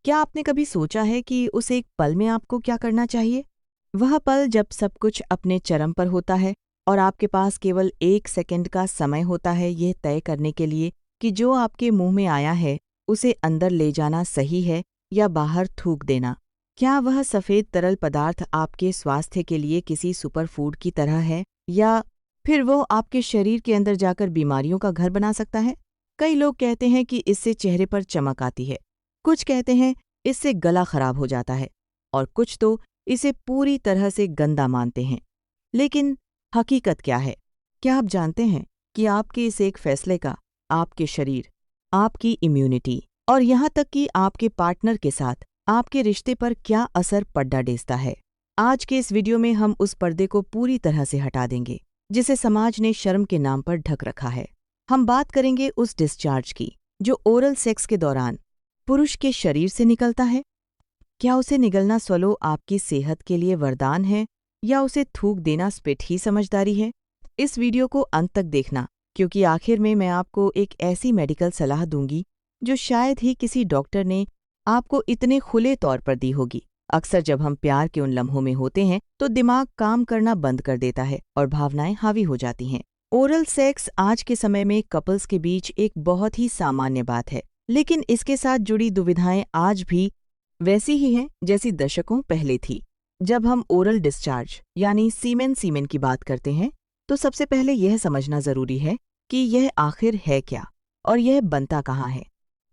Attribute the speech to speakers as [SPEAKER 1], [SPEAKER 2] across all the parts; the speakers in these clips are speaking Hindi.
[SPEAKER 1] क्या आपने कभी सोचा है कि उस एक पल में आपको क्या करना चाहिए? वह पल जब सब कुछ अपने चरम पर होता है और आपके पास केवल 1 सेकंड का समय होता है यह तय करने के लिए कि जो आपके मुंह में आया है उसे अंदर ले जाना सही है या बाहर थूक देना। क्या वह सफ़ेद तरल पदार्थ आपके स्वास्थ्य के लिए किसी सुपर फूड की तरह है या फिर वो आपके शरीर के अंदर जाकर बीमारियों का घर बना सकता है? कई लोग कहते हैं कि इससे चेहरे पर चमक आती है, कुछ कहते हैं इससे गला खराब हो जाता है और कुछ तो इसे पूरी तरह से गंदा मानते हैं। लेकिन हकीकत क्या है? क्या आप जानते हैं कि आपके इस एक फैसले का आपके शरीर, आपकी इम्यूनिटी और यहाँ तक कि आपके पार्टनर के साथ आपके रिश्ते पर क्या असर पड़ता डेसता है? आज के इस वीडियो में हम उस पर्दे को पूरी तरह से हटा देंगे जिसे समाज ने शर्म के नाम पर ढक रखा है। हम बात करेंगे उस डिस्चार्ज की जो ओरल सेक्स के दौरान पुरुष के शरीर से निकलता है। क्या उसे निगलना स्वलो आपकी सेहत के लिए वरदान है या उसे थूक देना स्पिट ही समझदारी है? इस वीडियो को अंत तक देखना क्योंकि आखिर में मैं आपको एक ऐसी मेडिकल सलाह दूंगी जो शायद ही किसी डॉक्टर ने आपको इतने खुले तौर पर दी होगी। अक्सर जब हम प्यार के उन लम्हों में होते हैं तो दिमाग काम करना बंद कर देता है और भावनाएं हावी हो जाती हैं। ओरल सेक्स आज के समय में कपल्स के बीच एक बहुत ही सामान्य बात है, लेकिन इसके साथ जुड़ी दुविधाएं आज भी वैसी ही हैं जैसी दशकों पहले थी। जब हम ओरल डिस्चार्ज यानी सीमेन की बात करते हैं तो सबसे पहले यह समझना जरूरी है कि यह आखिर है क्या और यह बनता कहाँ है।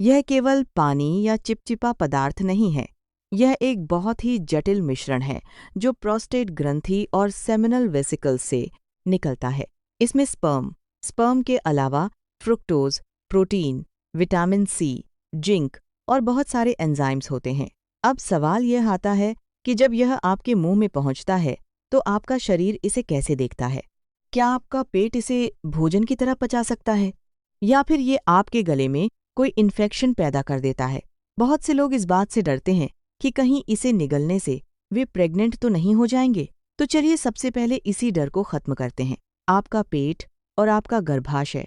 [SPEAKER 1] यह केवल पानी या चिपचिपा पदार्थ नहीं है, यह एक बहुत ही जटिल मिश्रण है जो प्रोस्टेट ग्रंथि और सेमिनल वेसिकल्स से निकलता है। इसमें स्पर्म के अलावा fructose, protein, vitamin C, zinc और बहुत एंजाइम्स एंजाइम्स होते हैं। अब सवाल यह आता है कि जब यह आपके मुंह में पहुंचता है तो आपका शरीर इसे कैसे देखता है? क्या आपका पेट इसे भोजन की तरह पचा सकता है या फिर ये आपके गले में कोई इन्फेक्शन पैदा कर देता है? बहुत से लोग इस बात से डरते हैं कि कहीं इसे निगलने से वे प्रेग्नेंट तो नहीं हो जाएंगे। तो चलिए सबसे पहले इसी डर को खत्म करते हैं। आपका पेट और आपका गर्भाशय,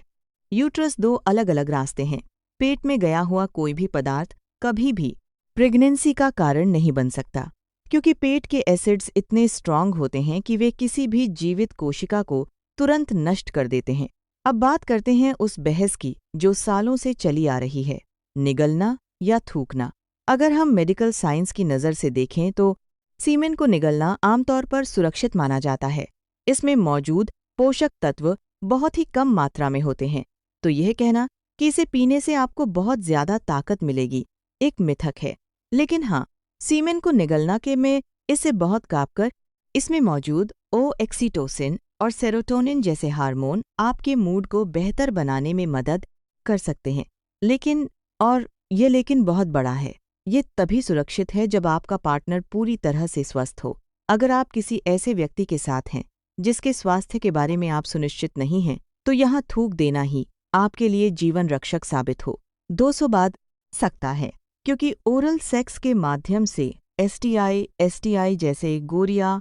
[SPEAKER 1] यूट्रस, दो अलग अलग रास्ते हैं। पेट में गया हुआ कोई भी पदार्थ कभी भी प्रेगनेंसी का कारण नहीं बन सकता क्योंकि पेट के एसिड्स इतने स्ट्रांग होते हैं कि वे किसी भी जीवित कोशिका को तुरंत नष्ट कर देते हैं। अब बात करते हैं उस बहस की जो सालों से चली आ रही है, निगलना या थूकना। अगर हम मेडिकल साइंस की नज़र से देखें तो सीमेन को निगलना आमतौर पर सुरक्षित माना जाता है। इसमें मौजूद पोषक तत्व बहुत ही कम मात्रा में होते हैं, तो यह कहना कि इसे पीने से आपको बहुत ज्यादा ताकत मिलेगी एक मिथक है। लेकिन हाँ, सीमेन को निगलना के में इससे बहुत कापकर इसमें मौजूद ऑक्सीटोसिन और सेरोटोनिन जैसे हार्मोन आपके मूड को बेहतर बनाने में मदद कर सकते हैं। लेकिन बहुत बड़ा है, ये तभी सुरक्षित है जब आपका पार्टनर पूरी तरह से स्वस्थ हो। अगर आप किसी ऐसे व्यक्ति के साथ हैं जिसके स्वास्थ्य के बारे में आप सुनिश्चित नहीं हैं, तो यहाँ थूक देना ही आपके लिए जीवन रक्षक साबित हो 200 बाद सकता है, क्योंकि ओरल सेक्स के माध्यम से एसटीआई जैसे गोरिया,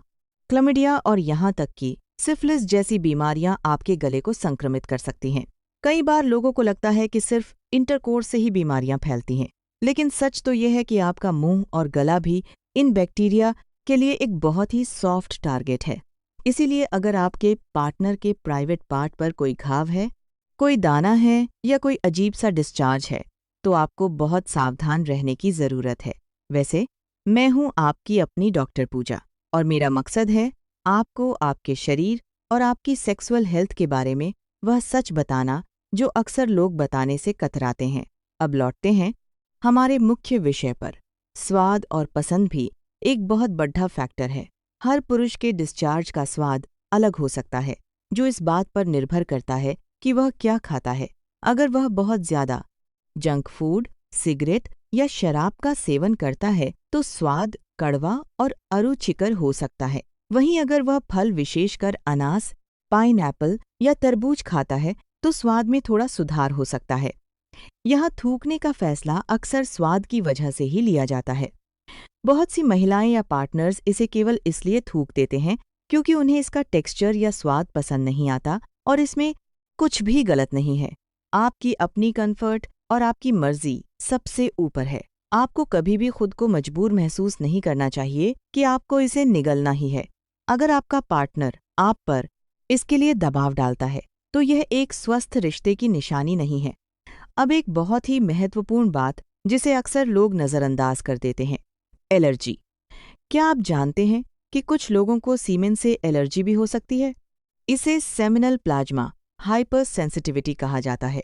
[SPEAKER 1] क्लमिडिया और यहाँ तक कि सिफिलिस जैसी बीमारियां आपके गले को संक्रमित कर सकती हैं। कई बार लोगों को लगता है कि सिर्फ इंटरकोर्स से ही बीमारियां फैलती हैं, लेकिन सच तो यह है कि आपका मुंह और गला भी इन बैक्टीरिया के लिए एक बहुत ही सॉफ्ट टारगेट है। इसीलिए अगर आपके पार्टनर के प्राइवेट पार्ट पर कोई घाव है, कोई दाना है या कोई अजीब सा डिस्चार्ज है, तो आपको बहुत सावधान रहने की ज़रूरत है। वैसे मैं हूँ आपकी अपनी डॉक्टर पूजा और मेरा मकसद है आपको आपके शरीर और आपकी सेक्सुअल हेल्थ के बारे में वह सच बताना जो अक्सर लोग बताने से कतराते हैं। अब लौटते हैं हमारे मुख्य विषय पर। स्वाद और पसंद भी एक बहुत बड़ा फैक्टर है। हर पुरुष के डिस्चार्ज का स्वाद अलग हो सकता है, जो इस बात पर निर्भर करता है कि वह क्या खाता है। अगर वह बहुत ज्यादा जंक फूड, सिगरेट या शराब का सेवन करता है तो स्वाद कड़वा और अरुचिकर हो सकता है। वहीं अगर वह फल, विशेषकर अनास, पाइनएप्पल या तरबूज खाता है तो स्वाद में थोड़ा सुधार हो सकता है। यहाँ थूकने का फैसला अक्सर स्वाद की वजह से ही लिया जाता है। बहुत सी महिलाएं या पार्टनर्स इसे केवल इसलिए थूक देते हैं क्योंकि उन्हें इसका टेक्सचर या स्वाद पसंद नहीं आता, और इसमें कुछ भी गलत नहीं है। आपकी अपनी कंफर्ट और आपकी मर्जी सबसे ऊपर है। आपको कभी भी खुद को मजबूर महसूस नहीं करना चाहिए कि आपको इसे निगलना ही है। अगर आपका पार्टनर आप पर इसके लिए दबाव डालता है, तो यह एक स्वस्थ रिश्ते की निशानी नहीं है। अब एक बहुत ही महत्वपूर्ण बात जिसे अक्सर लोग नज़रअंदाज कर देते हैं, एलर्जी। क्या आप जानते हैं कि कुछ लोगों को सीमेन से एलर्जी भी हो सकती है? इसे सेमिनल प्लाज्मा हाइपर सेंसिटिविटी कहा जाता है।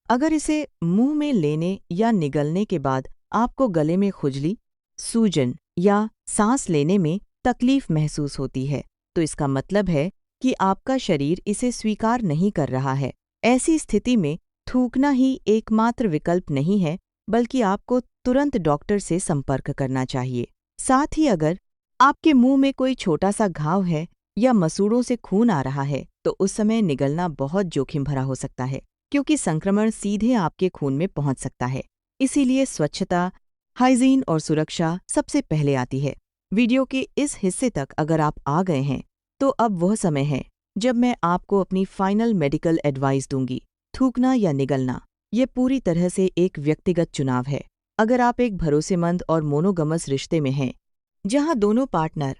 [SPEAKER 1] अगर इसे मुंह में लेने या निगलने के बाद आपको गले में खुजली, सूजन या सांस लेने में तकलीफ महसूस होती है, तो इसका मतलब है कि आपका शरीर इसे स्वीकार नहीं कर रहा है। ऐसी स्थिति में थूकना ही एकमात्र विकल्प नहीं है, बल्कि आपको तुरंत डॉक्टर से संपर्क करना चाहिए। साथ ही अगर आपके मुंह में कोई छोटा सा घाव है या मसूड़ों से खून आ रहा है, तो उस समय निगलना बहुत जोखिम भरा हो सकता है, क्योंकि संक्रमण सीधे आपके खून में पहुंच सकता है। इसीलिए स्वच्छता, हाइजीन और सुरक्षा सबसे पहले आती है। वीडियो के इस हिस्से तक अगर आप आ गए हैं, तो अब वह समय है जब मैं आपको अपनी फाइनल मेडिकल एडवाइस दूंगी। थूकना या निगलना, ये पूरी तरह से एक व्यक्तिगत चुनाव है। अगर आप एक भरोसेमंद और मोनोगमस रिश्ते में हैं, जहां दोनों पार्टनर